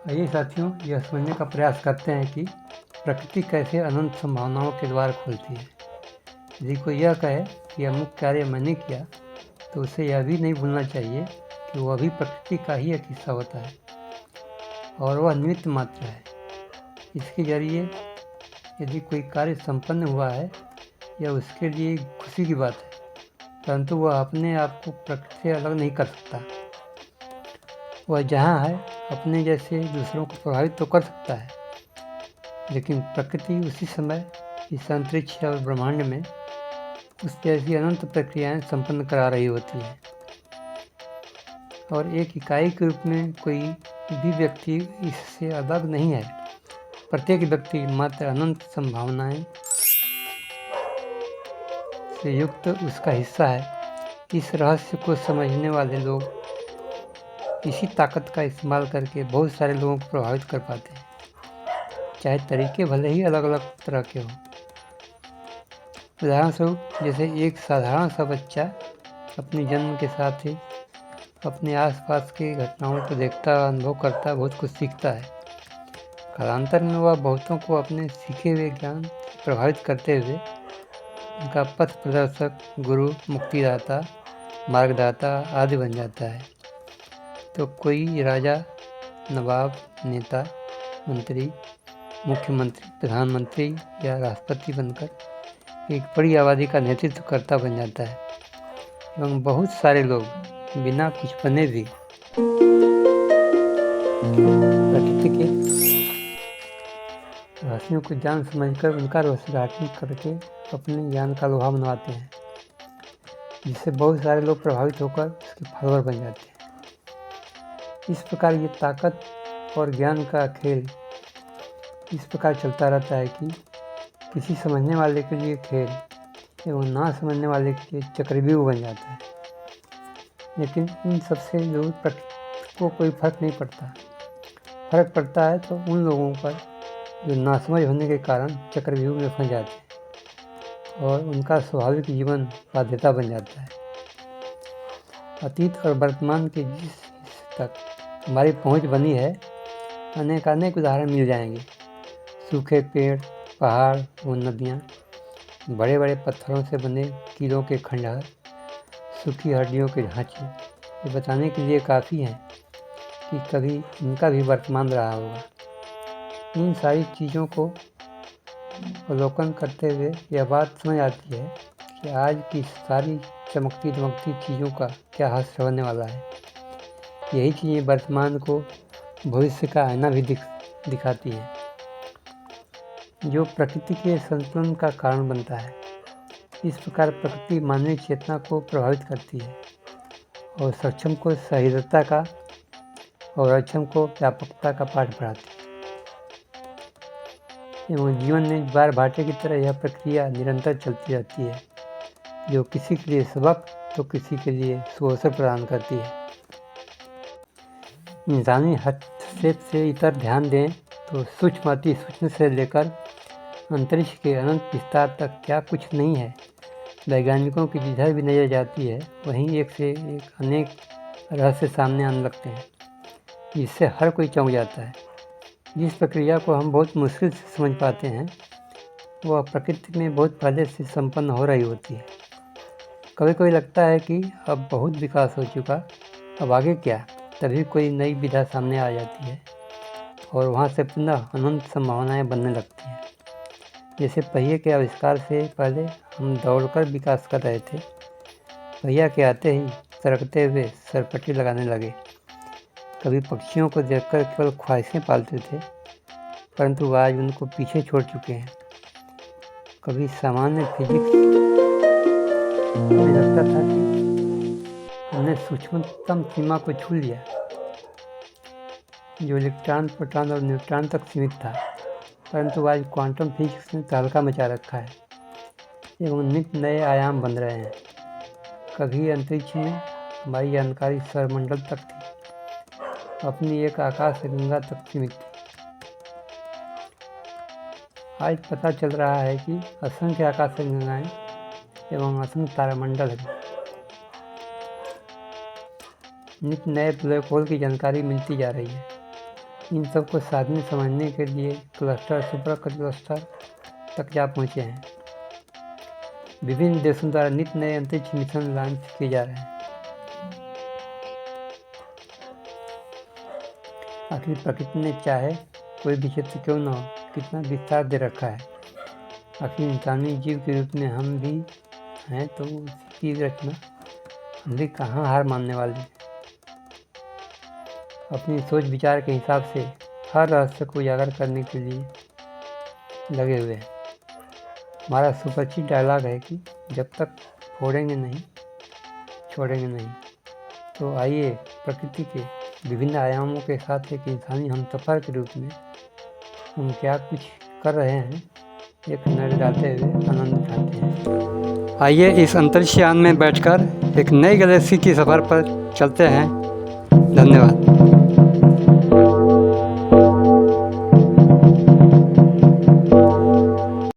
आइए साथियों, यह समझने का प्रयास करते हैं कि प्रकृति कैसे अनंत संभावनाओं के द्वार खोलती है। यदि कोई यह कहे कि अमुक कार्य मैंने किया, तो उसे यह भी नहीं भूलना चाहिए कि वह भी प्रकृति का ही एक हिस्सा होता है और वह निमित्त मात्र है। इसके जरिए यदि कोई कार्य संपन्न हुआ है, यह उसके लिए खुशी की बात है, परंतु वह अपने आप को प्रकृति से अलग नहीं कर सकता। वह जहाँ है अपने जैसे दूसरों को प्रभावित तो कर सकता है, लेकिन प्रकृति उसी समय इस अंतरिक्ष और ब्रह्मांड में उस जैसी अनंत प्रक्रियाएं संपन्न करा रही होती है। और एक इकाई के रूप में कोई भी व्यक्ति इससे अलग नहीं है। प्रत्येक व्यक्ति मात्र अनंत संभावनाएं से युक्त उसका हिस्सा है। इस रहस्य को समझने वाले लोग इसी ताकत का इस्तेमाल करके बहुत सारे लोगों को प्रभावित कर पाते हैं, चाहे तरीके भले ही अलग अलग तरह के हों। उदाहरणस्वरूप, जैसे एक साधारण सा बच्चा अपने जन्म के साथ ही अपने आसपास की घटनाओं को देखता, अनुभव करता, बहुत कुछ सीखता है। कालांतर में वह बहुतों को अपने सीखे हुए ज्ञान से प्रभावित करते हुए उनका पथ प्रदर्शक, गुरु, मुक्तिदाता, मार्गदाता आदि बन जाता है। तो कोई राजा, नवाब, नेता, मंत्री, मुख्यमंत्री, प्रधानमंत्री या राष्ट्रपति बनकर एक बड़ी आबादी का नेतृत्व करता बन जाता है, एवं बहुत सारे लोग बिना कुछ बने भी प्रकृति के रहस्यों को जान समझकर उनका रहस्यघाटन करके अपने ज्ञान का लोहा मनवाते हैं, जिससे बहुत सारे लोग प्रभावित होकर उसके फॉलोअर बन जाते हैं। इस प्रकार ये ताकत और ज्ञान का खेल इस प्रकार चलता रहता है कि किसी समझने वाले के लिए खेल एवं ना समझने वाले के लिए चक्रव्यूह बन जाता है। लेकिन इन सबसे जरूर प्रकृति को कोई फर्क नहीं पड़ता। फर्क पड़ता है तो उन लोगों पर जो नासमझ होने के कारण चक्रव्यूह में फंस जाते हैं और उनका स्वाभाविक जीवन बाध्यता बन जाता है। अतीत और वर्तमान के जिस हिस्से तक हमारी पहुंच बनी है, अनेक उदाहरण मिल जाएंगे। सूखे पेड़, पहाड़ और नदियाँ, बड़े बड़े पत्थरों से बने किलों के खंडहर, सूखी हड्डियों के ढांचे, ये बताने के लिए काफ़ी हैं कि कभी इनका भी वर्तमान रहा होगा। इन सारी चीज़ों को अवलोकन करते हुए यह बात समझ आती है कि आज की सारी चमकती दमकती चीज़ों का क्या हास्य होने वाला है। यही चीज़ें वर्तमान को भविष्य का आईना भी दिखाती हैं, जो प्रकृति के संतुलन का कारण बनता है। इस प्रकार प्रकृति मानवीय चेतना को प्रभावित करती है और सक्षम को सहृदयता का और अक्षम को व्यापकता का पाठ पढ़ाती है। एवं जीवन में ज्वार भाटे की तरह यह प्रक्रिया निरंतर चलती रहती है, जो किसी के लिए सबक तो किसी के लिए सुअवसर प्रदान करती है। इंसानी हस्तक्षेप से इतर ध्यान दें तो सूक्ष्म अति सूक्ष्म से लेकर अंतरिक्ष के अनंत विस्तार तक क्या कुछ नहीं है। वैज्ञानिकों की जिधर भी नजर जाती है, वहीं एक से एक अनेक रहस्य सामने आने लगते हैं, जिससे हर कोई चौंक जाता है। जिस प्रक्रिया को हम बहुत मुश्किल से समझ पाते हैं, वह प्रकृति में बहुत पहले से संपन्न हो रही होती है। कभी कभी लगता है कि अब बहुत विकास हो चुका, अब आगे क्या। तभी कोई नई विधा सामने आ जाती है और वहाँ से पुनः अनंत संभावनाएं बनने लगती हैं। जैसे पहिए के आविष्कार से पहले हम दौड़कर विकास कर रहे थे, पहिया के आते ही सरकते हुए सरपटी लगाने लगे। कभी पक्षियों को देखकर केवल ख्वाहिशें पालते थे, परंतु आज उनको पीछे छोड़ चुके हैं। कभी सामान्य फिजिक्स में लगता था कि हमने सूक्ष्मतम सीमा को छू लिया, जो इलेक्ट्रॉन, प्रोटॉन और न्यूट्रॉन तक सीमित था, परंतु आज क्वांटम फिजिक्स ने तहलका मचा रखा है एवं नित्य नए आयाम बन रहे हैं। कभी अंतरिक्ष में हमारी जानकारी सौरमंडल तक थी, अपनी एक आकाश गंगा तक सीमित थी। आज पता चल रहा है कि असंख्य आकाश गंगाएं एवं असंख्य तारामंडल हैं। नित्य नए ब्लैक होल की जानकारी मिलती जा रही है। इन सब को साधने समझने के लिए क्लस्टर सुपर क्लस्टर तक जा पहुँचे हैं। विभिन्न देशों द्वारा नित्य नए अंतरिक्ष मिशन लॉन्च किए जा रहे हैं। आखिर प्रकृति ने चाहे कोई भी क्षेत्र क्यों न हो, कितना विस्तार दे रखा है। आखिर इंसानी जीव के रूप में हम भी हैं, तो उसकी रचना हम भी कहाँ हार मानने वाले हैं। अपनी सोच विचार के हिसाब से हर रहस्य को उजागर करने के लिए लगे हुए हैं। हमारा सुपरिचित डायलॉग है कि जब तक फोड़ेंगे नहीं छोड़ेंगे नहीं। तो आइए प्रकृति के विभिन्न आयामों के साथ एक इंसानी हमसफ़र के रूप में हम क्या कुछ कर रहे हैं, एक नज़र डालते हुए आनंद उठाते हैं। आइए इस अंतरिक्ष यान में बैठकर एक नई गैलेक्सी की सफ़र पर चलते हैं। धन्यवाद।